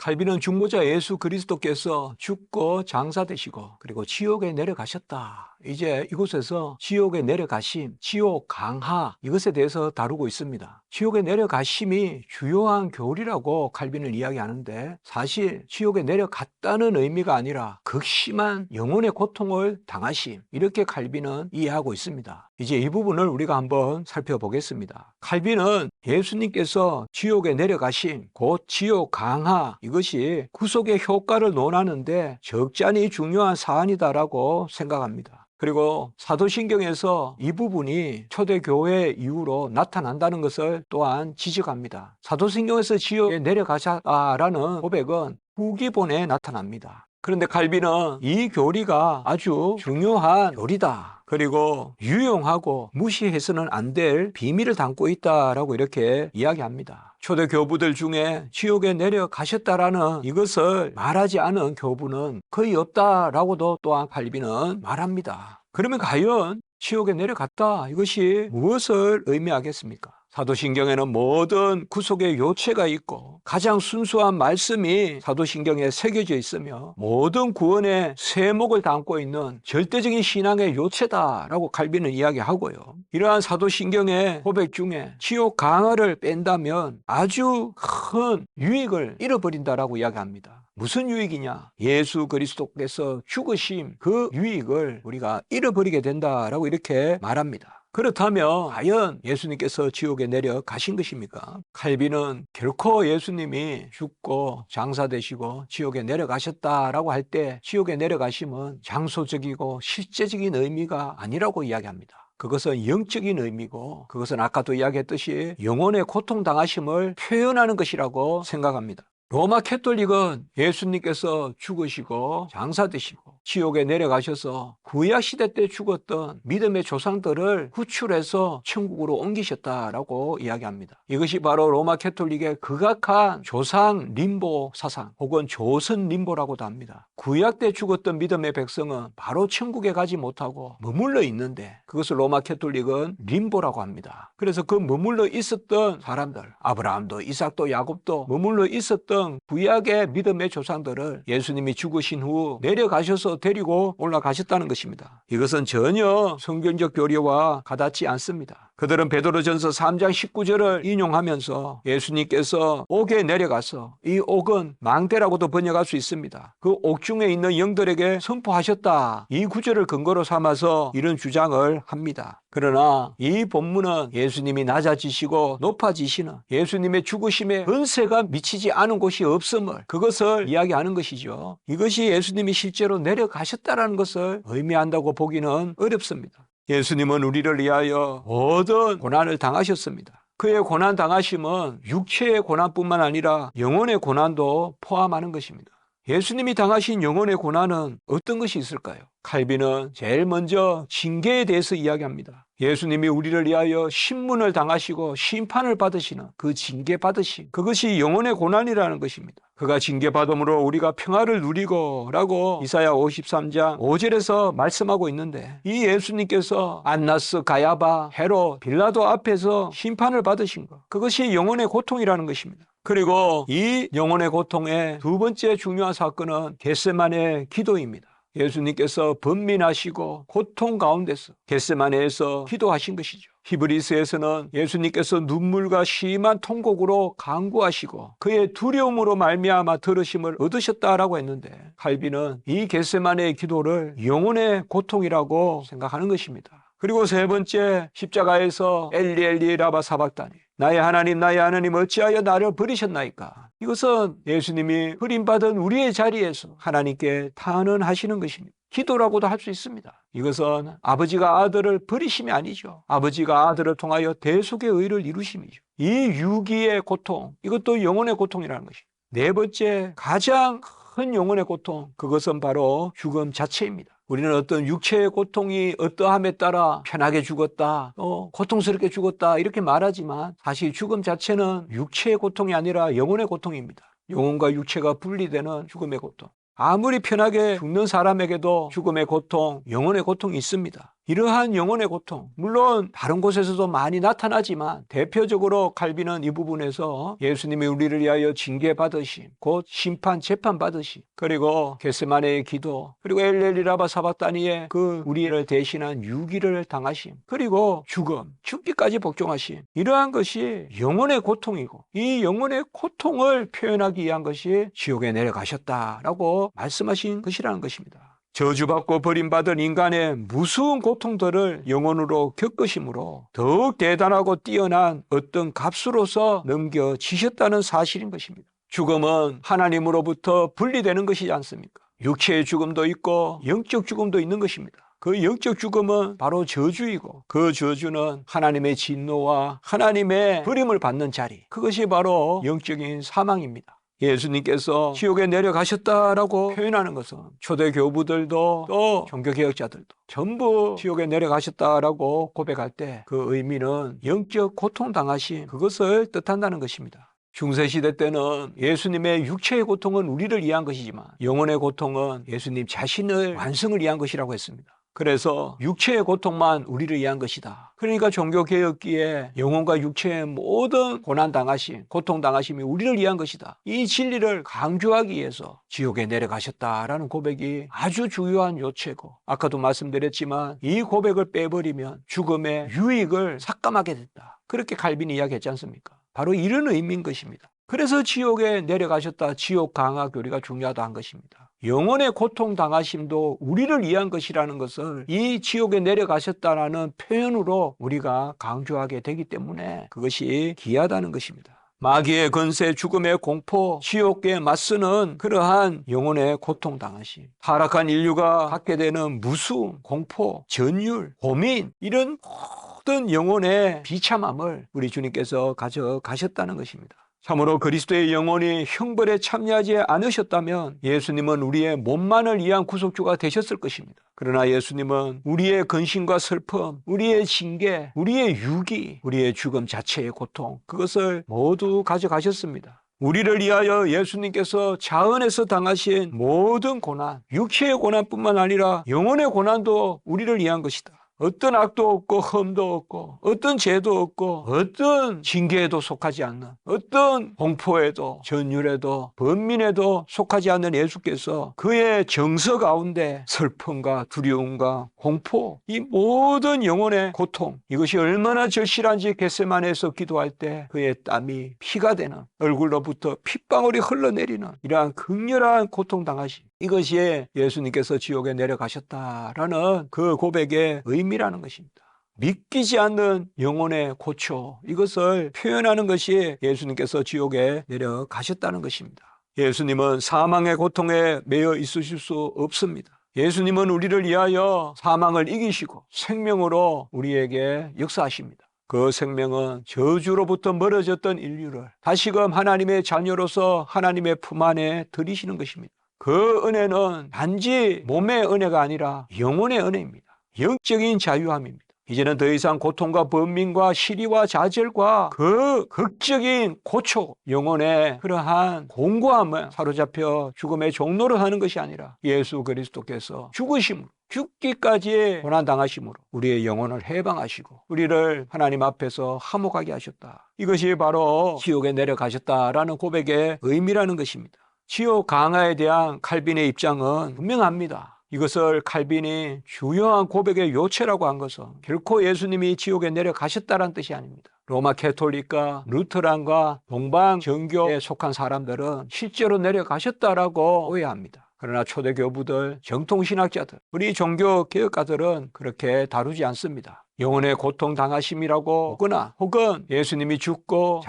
칼빈은 중보자 예수 그리스도께서 죽고 장사되시고 그리고 지옥에 내려가셨다. 이제 이곳에서 지옥에 내려가심, 지옥 강하 이것에 대해서 다루고 있습니다. 지옥에 내려가심이 주요한 교리라고 칼빈은 이야기하는데 사실 지옥에 내려갔다는 의미가 아니라 극심한 영혼의 고통을 당하심 이렇게 칼빈은 이해하고 있습니다. 이제 이 부분을 우리가 한번 살펴보겠습니다. 칼빈은 예수님께서 지옥에 내려가심, 곧 지옥 강하 이것이 구속의 효과를 논하는데 적잖이 중요한 사안이다라고 생각합니다. 그리고 사도신경에서 이 부분이 초대교회 이후로 나타난다는 것을 또한 지적합니다. 사도신경에서 지옥에 내려가셨다라는 고백은 후기본에 나타납니다. 그런데 칼빈은 이 교리가 아주 중요한 교리다. 그리고 유용하고 무시해서는 안 될 비밀을 담고 있다라고 이렇게 이야기합니다. 초대 교부들 중에 지옥에 내려가셨다라는 이것을 말하지 않은 교부는 거의 없다라고도 또한 칼빈은 말합니다. 그러면 과연 지옥에 내려갔다 이것이 무엇을 의미하겠습니까? 사도신경에는 모든 구속의 요체가 있고 가장 순수한 말씀이 사도신경에 새겨져 있으며 모든 구원의 세목을 담고 있는 절대적인 신앙의 요체다라고 칼빈은 이야기하고요. 이러한 사도신경의 고백 중에 지옥 강화를 뺀다면 아주 큰 유익을 잃어버린다라고 이야기합니다. 무슨 유익이냐? 예수 그리스도께서 죽으심 그 유익을 우리가 잃어버리게 된다라고 이렇게 말합니다. 그렇다면 과연 예수님께서 지옥에 내려가신 것입니까? 칼빈은 결코 예수님이 죽고 장사되시고 지옥에 내려가셨다라고 할 때 지옥에 내려가심은 장소적이고 실제적인 의미가 아니라고 이야기합니다. 그것은 영적인 의미고 그것은 아까도 이야기했듯이 영혼의 고통당하심을 표현하는 것이라고 생각합니다. 로마 캐톨릭은 예수님께서 죽으시고 장사되시고 지옥에 내려가셔서 구약시대 때 죽었던 믿음의 조상들을 구출해서 천국으로 옮기셨다라고 이야기합니다. 이것이 바로 로마 캐톨릭의 극악한 조상 림보 사상 혹은 조선 림보라고도 합니다. 구약 때 죽었던 믿음의 백성은 바로 천국에 가지 못하고 머물러 있는데 그것을 로마 캐톨릭은 림보라고 합니다. 그래서 그 머물러 있었던 사람들 아브라함도 이삭도 야곱도 머물러 있었던 구약의 믿음의 조상들을 예수님이 죽으신 후 내려가셔서 데리고 올라가셨다는 것입니다. 이것은 전혀 성경적 교리와 가닿지 않습니다. 그들은 베드로전서 3장 19절을 인용하면서 예수님께서 옥에 내려가서 이 옥은 망대라고도 번역할 수 있습니다. 그 옥 중에 있는 영들에게 선포하셨다. 이 구절을 근거로 삼아서 이런 주장을 합니다. 그러나 이 본문은 예수님이 낮아지시고 높아지시는 예수님의 죽으심에 은세가 미치지 않은 곳이 없음을 그것을 이야기하는 것이죠. 이것이 예수님이 실제로 내려가셨다는 것을 의미한다고 보기는 어렵습니다. 예수님은 우리를 위하여 모든 고난을 당하셨습니다. 그의 고난 당하심은 육체의 고난뿐만 아니라 영혼의 고난도 포함하는 것입니다. 예수님이 당하신 영혼의 고난은 어떤 것이 있을까요? 칼빈은 제일 먼저 징계에 대해서 이야기합니다. 예수님이 우리를 위하여 신문을 당하시고 심판을 받으시는 그 징계 받으심 그것이 영혼의 고난이라는 것입니다. 그가 징계받음으로 우리가 평화를 누리고 라고 이사야 53장 5절에서 말씀하고 있는데 이 예수님께서 안나스, 가야바, 헤롯, 빌라도 앞에서 심판을 받으신 것 그것이 영혼의 고통이라는 것입니다. 그리고 이 영혼의 고통의 두 번째 중요한 사건은 겟세마네 기도입니다. 예수님께서 번민하시고 고통 가운데서 겟세마네에서 기도하신 것이죠. 히브리서에서는 예수님께서 눈물과 심한 통곡으로 간구하시고 그의 두려움으로 말미암아 들으심을 얻으셨다라고 했는데 칼빈은 이 겟세마네의 기도를 영혼의 고통이라고 생각하는 것입니다. 그리고 세 번째 십자가에서 엘리 엘리 라바 사박다니 나의 하나님 어찌하여 나를 버리셨나이까. 이것은 예수님이 버림받은 우리의 자리에서 하나님께 탄원하시는 것입니다. 기도라고도 할 수 있습니다. 이것은 아버지가 아들을 버리심이 아니죠. 아버지가 아들을 통하여 대속의 의를 이루심이죠. 이 유기의 고통 이것도 영혼의 고통이라는 것입니다. 네 번째 가장 큰 영혼의 고통 그것은 바로 죽음 자체입니다. 우리는 어떤 육체의 고통이 어떠함에 따라 편하게 죽었다, 고통스럽게 죽었다 이렇게 말하지만 사실 죽음 자체는 육체의 고통이 아니라 영혼의 고통입니다. 영혼과 육체가 분리되는 죽음의 고통. 아무리 편하게 죽는 사람에게도 죽음의 고통, 영혼의 고통이 있습니다. 이러한 영혼의 고통, 물론 다른 곳에서도 많이 나타나지만 대표적으로 칼빈은 이 부분에서 예수님이 우리를 위하여 징계받으심, 곧 심판, 재판받으심, 그리고 겟세마네의 기도, 그리고 엘렐리라바 사박다니의 그 우리를 대신한 유기를 당하심, 그리고 죽음, 죽기까지 복종하심, 이러한 것이 영혼의 고통이고 이 영혼의 고통을 표현하기 위한 것이 지옥에 내려가셨다라고 말씀하신 것이라는 것입니다. 저주받고 버림받은 인간의 무수한 고통들을 영혼으로 겪으심으로 더욱 대단하고 뛰어난 어떤 값으로서 넘겨지셨다는 사실인 것입니다. 죽음은 하나님으로부터 분리되는 것이지 않습니까? 육체의 죽음도 있고 영적 죽음도 있는 것입니다. 그 영적 죽음은 바로 저주이고 그 저주는 하나님의 진노와 하나님의 버림을 받는 자리, 그것이 바로 영적인 사망입니다. 예수님께서 지옥에 내려가셨다라고 표현하는 것은 초대 교부들도 또 종교개혁자들도 전부 지옥에 내려가셨다라고 고백할 때 그 의미는 영적 고통당하신 그것을 뜻한다는 것입니다. 중세시대 때는 예수님의 육체의 고통은 우리를 위한 것이지만 영혼의 고통은 예수님 자신을 완성을 위한 것이라고 했습니다. 그래서 육체의 고통만 우리를 위한 것이다. 그러니까 종교개혁기에 영혼과 육체의 모든 고난당하심, 고통당하심이 우리를 위한 것이다. 이 진리를 강조하기 위해서 지옥에 내려가셨다라는 고백이 아주 중요한 요체고, 아까도 말씀드렸지만 이 고백을 빼버리면 죽음의 유익을 삭감하게 됐다. 그렇게 칼빈이 이야기했지 않습니까? 바로 이런 의미인 것입니다. 그래서 지옥에 내려가셨다, 지옥 강화 교리가 중요하다는 것입니다. 영혼의 고통 당하심도 우리를 위한 것이라는 것을 이 지옥에 내려가셨다라는 표현으로 우리가 강조하게 되기 때문에 그것이 귀하다는 것입니다. 마귀의 건세, 죽음의 공포, 지옥에 맞서는 그러한 영혼의 고통 당하심, 타락한 인류가 갖게 되는 무수움, 공포, 전율, 고민, 이런 모든 영혼의 비참함을 우리 주님께서 가져가셨다는 것입니다. 참으로 그리스도의 영혼이 형벌에 참여하지 않으셨다면 예수님은 우리의 몸만을 위한 구속주가 되셨을 것입니다. 그러나 예수님은 우리의 근심과 슬픔, 우리의 징계, 우리의 유기, 우리의 죽음 자체의 고통, 그것을 모두 가져가셨습니다. 우리를 위하여 예수님께서 자은에서 당하신 모든 고난, 육체의 고난뿐만 아니라 영혼의 고난도 우리를 위한 것이다. 어떤 악도 없고 흠도 없고 어떤 죄도 없고 어떤 징계에도 속하지 않는, 어떤 공포에도 전율에도 번민에도 속하지 않는 예수께서 그의 정서 가운데 슬픔과 두려움과 공포, 이 모든 영혼의 고통, 이것이 얼마나 절실한지 겟세마네에서 기도할 때 그의 땀이 피가 되는, 얼굴로부터 핏방울이 흘러내리는 이러한 극렬한 고통당하심, 이것이 예수님께서 지옥에 내려가셨다라는 그 고백의 의미라는 것입니다. 믿기지 않는 영혼의 고초, 이것을 표현하는 것이 예수님께서 지옥에 내려가셨다는 것입니다. 예수님은 사망의 고통에 매여 있으실 수 없습니다. 예수님은 우리를 위하여 사망을 이기시고 생명으로 우리에게 역사하십니다. 그 생명은 저주로부터 멀어졌던 인류를 다시금 하나님의 자녀로서 하나님의 품 안에 들이시는 것입니다. 그 은혜는 단지 몸의 은혜가 아니라 영혼의 은혜입니다. 영적인 자유함입니다. 이제는 더 이상 고통과 번민과 시리와 좌절과 그 극적인 고초, 영혼의 그러한 공고함을 사로잡혀 죽음의 종로를 하는 것이 아니라 예수 그리스도께서 죽으심으로, 죽기까지 고난당하심으로 우리의 영혼을 해방하시고 우리를 하나님 앞에서 화목하게 하셨다. 이것이 바로 지옥에 내려가셨다라는 고백의 의미라는 것입니다. 지옥 강화에 대한 칼빈의 입장은 분명합니다. 이것을 칼빈이 중요한 고백의 요체라고 한 것은 결코 예수님이 지옥에 내려가셨다는 뜻이 아닙니다. 로마 캐톨릭과 루터란과 동방 정교에 속한 사람들은 실제로 내려가셨다라고 오해합니다. 그러나 초대교부들, 정통신학자들, 우리 종교개혁가들은 그렇게 다루지 않습니다. 영혼의 고통 당하심이라고 하거나 혹은 예수님이 죽고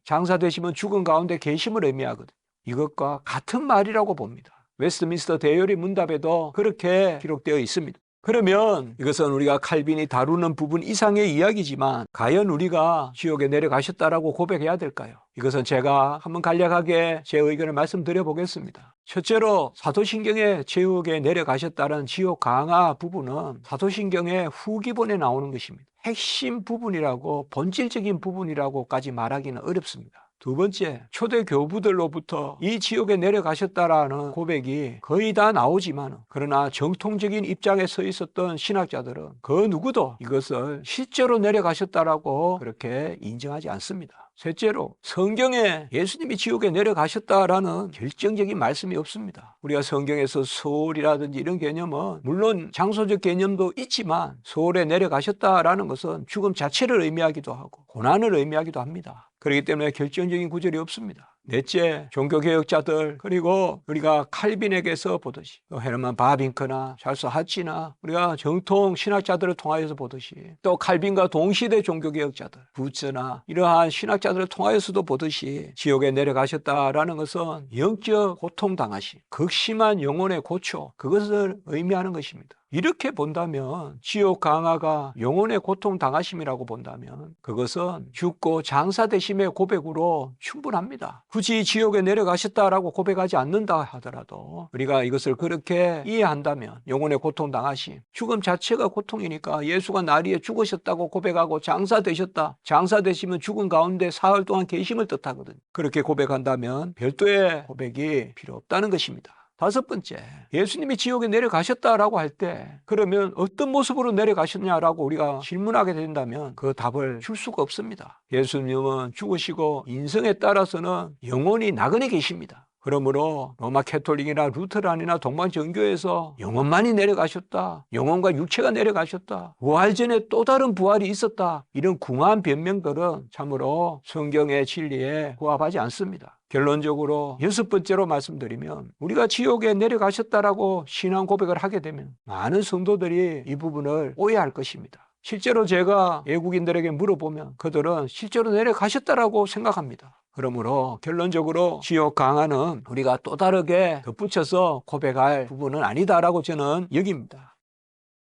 장사되심은 죽은 가운데 계심을 의미하거든요. 이것과 같은 말이라고 봅니다. 웨스트민스터 대요리 문답에도 그렇게 기록되어 있습니다. 그러면 이것은 우리가 칼빈이 다루는 부분 이상의 이야기지만 과연 우리가 지옥에 내려가셨다라고 고백해야 될까요? 이것은 제가 한번 간략하게 제 의견을 말씀드려 보겠습니다. 첫째로 사도신경에 지옥에 내려가셨다는 지옥 강화 부분은 사도신경의 후기본에 나오는 것입니다. 핵심 부분이라고, 본질적인 부분이라고까지 말하기는 어렵습니다. 두 번째, 초대 교부들로부터 이 지옥에 내려가셨다라는 고백이 거의 다 나오지만, 그러나 정통적인 입장에 서 있었던 신학자들은 그 누구도 이것을 실제로 내려가셨다라고 그렇게 인정하지 않습니다. 셋째로, 성경에 예수님이 지옥에 내려가셨다라는 결정적인 말씀이 없습니다. 우리가 성경에서 소울이라든지 이런 개념은 물론 장소적 개념도 있지만, 소울에 내려가셨다라는 것은 죽음 자체를 의미하기도 하고 고난을 의미하기도 합니다. 그렇기 때문에 결정적인 구절이 없습니다. 넷째, 종교개혁자들, 그리고 우리가 칼빈에게서 보듯이, 헤르만 바빙크나 찰스 하치나 우리가 정통 신학자들을 통하여서 보듯이, 또 칼빈과 동시대 종교개혁자들, 부츠나 이러한 신학자들을 통하여서도 보듯이 지옥에 내려가셨다라는 것은 영적 고통당하심, 극심한 영혼의 고초, 그것을 의미하는 것입니다. 이렇게 본다면, 지옥 강화가 영혼의 고통 당하심이라고 본다면 그것은 죽고 장사되심의 고백으로 충분합니다. 굳이 지옥에 내려가셨다라고 고백하지 않는다 하더라도 우리가 이것을 그렇게 이해한다면, 영혼의 고통 당하심, 죽음 자체가 고통이니까 예수가 날 위해 죽으셨다고 고백하고 장사되셨다, 장사되시면 죽음 가운데 사흘 동안 계심을 뜻하거든요. 그렇게 고백한다면 별도의 고백이 필요 없다는 것입니다. 다섯 번째, 예수님이 지옥에 내려가셨다라고 할 때 그러면 어떤 모습으로 내려가셨냐라고 우리가 질문하게 된다면 그 답을 줄 수가 없습니다. 예수님은 죽으시고 인생에 따라서는 영원히 나그네 계십니다. 그러므로 로마 캐톨릭이나 루터란이나 동방정교에서 영혼만이 내려가셨다, 영혼과 육체가 내려가셨다, 부활 전에 또 다른 부활이 있었다, 이런 궁한 변명들은 참으로 성경의 진리에 부합하지 않습니다. 결론적으로 여섯 번째로 말씀드리면, 우리가 지옥에 내려가셨다라고 신앙 고백을 하게 되면 많은 성도들이 이 부분을 오해할 것입니다. 실제로 제가 외국인들에게 물어보면 그들은 실제로 내려가셨다라고 생각합니다. 그러므로 결론적으로 지옥 강화는 우리가 또 다르게 덧붙여서 고백할 부분은 아니다라고 저는 여깁니다.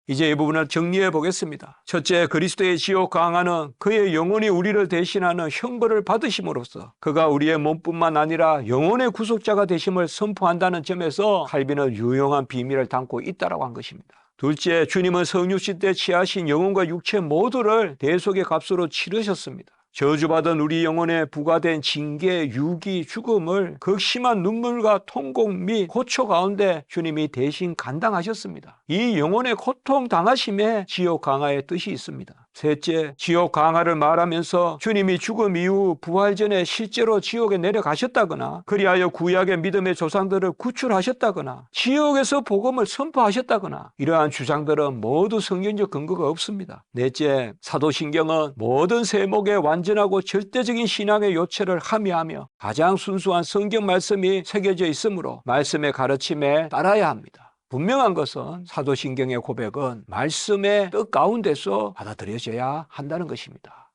이제 이 부분을 정리해 보겠습니다. 첫째, 그리스도의 지옥 강화는 그의 영혼이 우리를 대신하는 형벌을 받으심으로써 그가 우리의 몸뿐만 아니라 영혼의 구속자가 되심을 선포한다는 점에서 칼빈은 유용한 비밀을 담고 있다고 한 것입니다. 둘째, 주님은 성육신 때 취하신 영혼과 육체 모두를 대속의 값으로 치르셨습니다. 저주받은 우리 영혼에 부과된 징계, 유기, 죽음을 극심한 눈물과 통곡 및 고초 가운데 주님이 대신 감당하셨습니다. 이 영혼의 고통 당하심에 지옥 강화의 뜻이 있습니다. 셋째, 지옥 강화를 말하면서 주님이 죽음 이후 부활 전에 실제로 지옥에 내려가셨다거나, 그리하여 구약의 믿음의 조상들을 구출하셨다거나, 지옥에서 복음을 선포하셨다거나, 이러한 주장들은 모두 성경적 근거가 없습니다. 넷째, 사도신경은 모든 세목의 완전하고 절대적인 신앙의 요체를 함의하며 가장 순수한 성경 말씀이 새겨져 있으므로 말씀의 가르침에 따라야 합니다. 분명한 것은 사도신경의 고백은 말씀의 뜻 가운데서 받아들여져야 한다는 것입니다.